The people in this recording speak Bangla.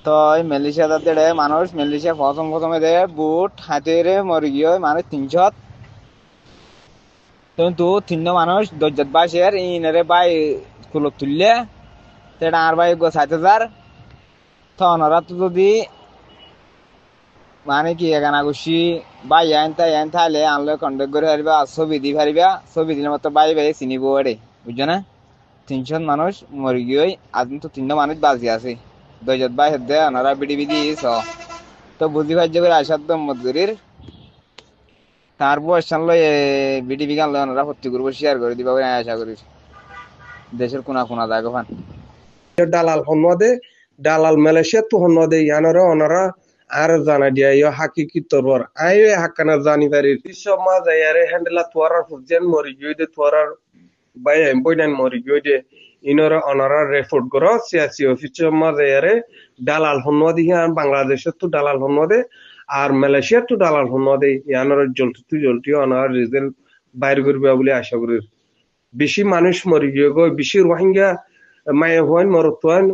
তো এই মালয়েশিয়া তাদের মানুষ মালয়েশিয়া প্রথমে দে বুট হাতেরে মরে গিয়ে মানুষ 300 কিন্তু 300 মানুষ দজ্জাত বাসের ইনারে বাই কুলক তুললে সেটা আর বাই 60,000 তো ওনারা তো যদি মানে কি এখানে খুশি বাই আইন থাইলে আনলে কন্ট্যাক্ট করে পারিবা ছবি দি পারিবা ছবি দিলে মতো বাই বাই চিনিব এড়ে বুঝছো না 300 মানুষ মরে গিয়ে আজ তো 300 মানুষ বাঁচি আছে দজ্জাত বাই হেদে ওনারা বিডি বিডি তো বুঝি ভাই যে আসাদ মজুরির তার বয়স জানলো বিডিবি গান ওনারা ভর্তি করবো শেয়ার করে দিবা বলে আশা করি দেশের কোনা কোনা জায়গা ফান দালাল হন্নদে দালাল মালয়েশিয়া তো হন্নদে ইয়ানরে অনরা আর জানা দিয়া ইয় হাকিকি তরবর আইয়ে হাকানা জানি পারি বিশ্ব মাঝে ইয়ারে হ্যান্ডেলা তোয়ারার ফুজেন মরি গইদে তোয়ারার বাই এমবয়ডান মরি গইদে ইনরে অনরা রেফোর্ট করো সিয়াসি অফিসার মাঝে ইয়ারে দালাল হন্নদে ইয়ান বাংলাদেশের তো দালাল হন্নদে আর মালয়েশিয়ার তো দালাল হন্নদে ইয়ানরে জলটি অনার রিজাল্ট বাইর করবে বলে আশা করি বেশি মানুষ মরি গিয়ে গো বেশি রোহিঙ্গা মায়ে হন মরতওয়ান